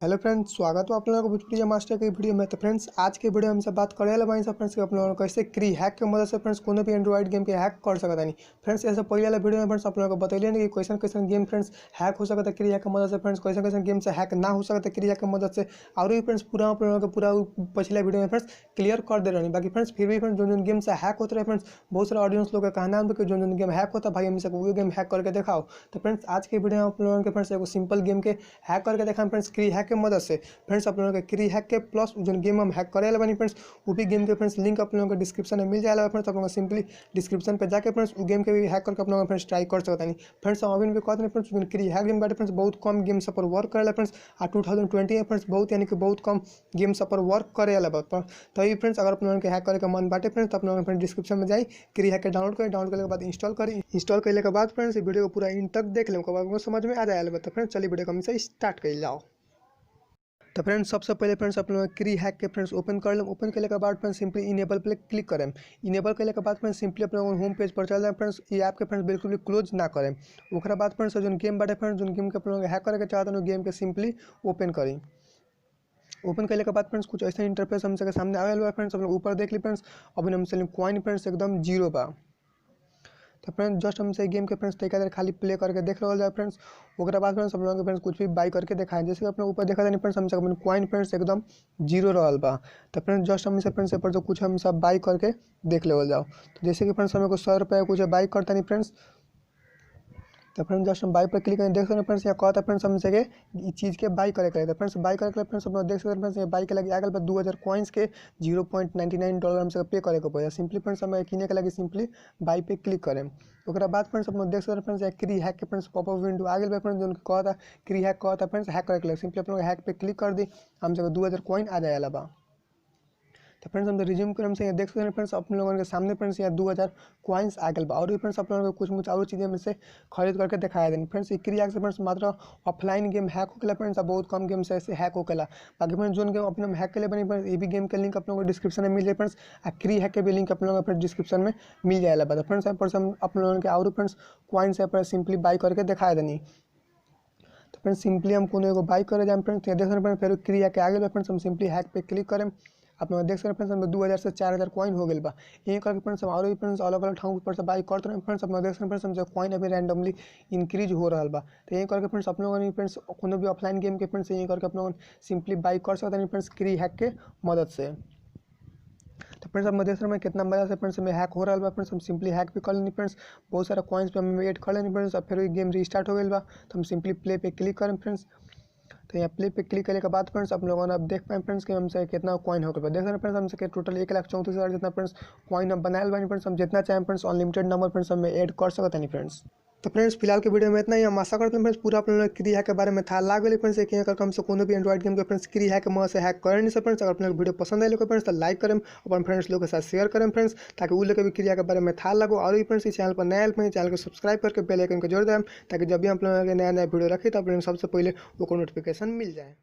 Hello friends, स्वागत है आप लोगों को भोजपुरिया मास्टर की वीडियो में। तो फ्रेंड्स, आज के वीडियो में हमसे बात करे वाला बानी सब फ्रेंड्स कि आप लोगों को कैसे क्री हैक की मदद से फ्रेंड्स कोनो भी एंड्रॉइड गेम के हैक कर सकता नहीं। फ्रेंड्स, ऐसे पहले वाला वीडियो में फ्रेंड्स आप लोगों को बतैलिए कि कैसे कैसे गेम फ्रेंड्स हैक हो सकता है क्री हैक की मदद से। फ्रेंड्स, कैसे कैसे गेम से हैक ना हो सकता है क्री हैक की मदद से। और भी फ्रेंड्स पूरा आप लोगों को पूरा पिछले वीडियो में फ्रेंड्स क्लियर कर दे रहे हैं। बाकी फ्रेंड्स फिर भी फ्रेंड्स जो गेम से हैक होते रहे फ्रेंड्स, बहुत सारे ऑडियंस लोग का कहना है कि जो गेम हैक होता है भाई हमसे वो गेम हैक करके दिखाओ। तो फ्रेंड्स, आज के वीडियो में आप लोगों के फ्रेंड्स एक सिंपल गेम के हैक करके देखा फ्रेंड्स क्री हैक की मदद से। फ्रेंड्स, आप लोगों के क्री हैक के प्लस जो गेम हम हैक करे बनी फ्रेंड्स, वो भी गेम के फ्रेंड्स लिंक आप लोगों को डिस्क्रिप्शन में मिल जाएगा। फ्रेंड्स, आप लोगों को सिंपली डिस्क्रिप्शन पे जाके फ्रेंड्स वो गेम के भी हैक करके आप लोगों फ्रेंड्स ट्राई कर सकता नहीं। फ्रेंड्स, हम अभी भी कहते हैं फ्रेंड्स क्री हैक गेम बाटे फ्रेंड्स बहुत कम गेम सब पर वर्क करेला फ्रेंड्स। 2020 में फ्रेंड्स बहुत यानी कि बहुत कम गेम सब पर वर्क करेला पर। तो ये फ्रेंड्स अगर आप लोगों के हैक करे का मन बाटे फ्रेंड्स, तो आप लोगों फ्रेंड्स डिस्क्रिप्शन में जाए क्री हैक के डाउनलोड करें। डाउनलोड करने के बाद इंस्टॉल करें। इंस्टॉल करने के बाद फ्रेंड्स वीडियो को पूरा इन तक देख लें, समझ में आ जाएगा। तो फ्रेंड्स चलिए वीडियो को हमसे स्टार्ट कर जाओ। तो फ्रेंड्स, सबसे पहले फ्रेंड्स आप लोग क्री हैक के फ्रेंड्स ओपन कर लें। ओपन करने के बाद फ्रेंड्स सिंपली इनेबल पे क्लिक करें। इनेबल करने के बाद फ्रेंड्स सिंपली अपने होम पेज पर चल जाए। फ्रेंड्स, ये ऐप के फ्रेंड्स बिल्कुल भी क्लोज ना करें। उसके बाद फ्रेंड्स जो गेम बाटे फ्रेंड्स जो गेम के आप लोग हैक करके चाहते हैं गेम के सिंपली ओपन करें। ओपन करने के बाद फ्रेंड्स कुछ ऐसा इंटरफेस हमसे सामने आया हुआ है। फ्रेंड्स, आप लोग ऊपर देख ली फ्रेंड्स, अभी हमसे कॉइन फ्रेंड्स एकदम जीरो बा। तो फ्रेंड्स जस्ट हमसे गेम के फ्रेंड्स तरीका देर खाली प्ले करके देख रहा जाए। फ्रेंड्स उसके बाद फ्रेंड्स हम लोगों के फ्रेंड्स कुछ भी बाई करके दिखाएं। जैसे अपने ऊपर देखा था नहीं फ्रेंड्स, हमसे अपने कॉइन फ्रेंड्स एकदम जीरो रहा बा। तो फ्रेंड्स जस्ट हमसे फ्रेंड्स पर जो कुछ हम सब बाई करके देख ले जाओ। तो जैसे कि फ्रेंड्स हमें कुछ 100 रुपये कुछ बाई करता नहीं फ्रेंड्स। तो फ्रेंड्स जस्ट हम बाई पर क्लिक करें, देख सकते हैं फ्रेंड्स यहाँ कहता है फ्रेंड्स हमसे के चीज़ के बाई करे तो फ्रेंड्स बाई करे फ्रेंड्स हम देख सकते हैं फ्रेंड्स ये बाई के लगे आगे 2000 कॉइन्स के $0.99 हमसे पे करे को पड़ेगा। सिंपली फ्रेंड्स हमें किने के लगे सिंपली बाई पे क्लिक करें। उसके बाद फ्रेंड्स हम देख सकते हैं फ्रेंड्स यहाँ क्री हैक के फ्रेंड्स पॉपअप विंडो आ गए फ्रेंड्स, जो कहता क्री हैक कहता फ्रेंड्स हैक करे के लगे। सिंपली अपने हैक पे क्लिक कर दी, हमसे 2000 कॉइन आ जाएगा बा। तो फ्रेंड्स हम रिज्यूम कर हमसे देख सकते हैं फ्रेंड्स अपने लोगों के सामने फ्रेंड्स यहाँ 2000 कॉइन्स आ गए बा। और भी फ्रेंड्स आप लोगों को कुछ और चीज़ें में से खरीद करके दिखाया दें। फ्रेंड्स क्री हैक से फ्रेंड्स मात्र ऑफलाइन गेम हैक होकर फ्रेंड्स बहुत कम गेम से ऐसे हैक होकर। बाकी फ्रेंड्स जो गेम अपने हैक के लिए बनी फ्रेंड्स ये भी गेम के लिंक आप लोगों को डिस्क्रिप्शन में मिल जाए। फ्रेंड्स क्री हैक के भी लिंक आप लोगों को डिस्क्रिप्शन में मिल जाएगा। बता फ्रेंड्स यहाँ पर हम आप लोगों के और फ्रेंड्स कॉइन्स यहाँ पर सिंपली बाई करके दिखाया देनी। तो फ्रेंड्स सिंपली हम कोनो एगो बाई करे जाए फ्रेंड्स, देख सकते हैं फिर क्री हैक के आगे फ्रेंड्स हम सिंपली हैक पे क्लिक करें। आप लोग देख सकते हैं फ्रेंड्स हमें 2000 से 4000 कॉइन हो गए बा। ये करके फ्रेंड्स हम और भी फ्रेंड्स अलग अलग ठाव पर से बाई करते हैं फ्रेंड्स। आप लोग देख सकते हैं फ्रेंड्स हमसे कॉइन अभी रैंडमली इंक्रीज हो रहा बा। तो ये करके फ्रेंड्स आप लोगों ने फ्रेंड्स कोनो भी ऑफलाइन गेम के फ्रेंड्स ये करके आप लोग सिंपली बाई कर सकते हैं फ्रेंड्स क्री हैक के मदद से। तो फ्रेंड्स अब देख रहे हैं कितना मजा से फ्रेंड्स हमें हैक हो रहा है फ्रेंड्स। हम सिंपली हैक भी कर लेनी फ्रेंड्स, बहुत सारा कॉइन्स पे हम वेट कर लेनी फ्रेंड्स। अब फिर गेम रीस्टार्ट हो गई बा, तो हम सिंपली प्ले पे क्लिक करें फ्रेंड्स। तो यहाँ प्ले पे क्लिक करने के बाद फ्रेंड्स आप लोगों ने अब देख पाए फ्रेंड्स कि हमसे कितना कॉइन हो गया। देख रहे हैं फ्रेंड्स हमसे टोटल 1,34,000 जितना फ्रेंड्स कॉइन हम बनाए बनी फ्रेंड्स। हम जितना चाहें फ्रेंड्स अनलिमिटेड नंबर फ्रेंड्स हमें ऐड कर सकते हैं फ्रेंड्स। तो फ्रेंड्स फिलहाल के वीडियो में इतना ही। हम आशा करते हैं फ्रेंड्स पूरा आप लोगों ने क्री हैक के बारे में था लाग गए फ्रेंड्स। एक करके हमसे कोनो भी एंड्रॉइड गेम के फ्रेंड्स क्री हैक के मदद से हैक करें नहीं फ्रेंड्स। अगर अपने वीडियो पसंद आए फ्रेंड्स तो लाइक करें, अपन फ्रेंड्स लोग के साथ शेयर करें फ्रेंड्स, ताकि वो लोग के भी क्री हैक के बारे में था लगो। और भी फ्रेंड्स इस चैनल पर नया चैनल को सब्सक्राइब करके बेल आइकन को जोड़ दें, ताकि जब भी हम लोग नया वीडियो रखें तो आप लोगों सबसे पहले वो को नोटिफिकेशन मिल जाए।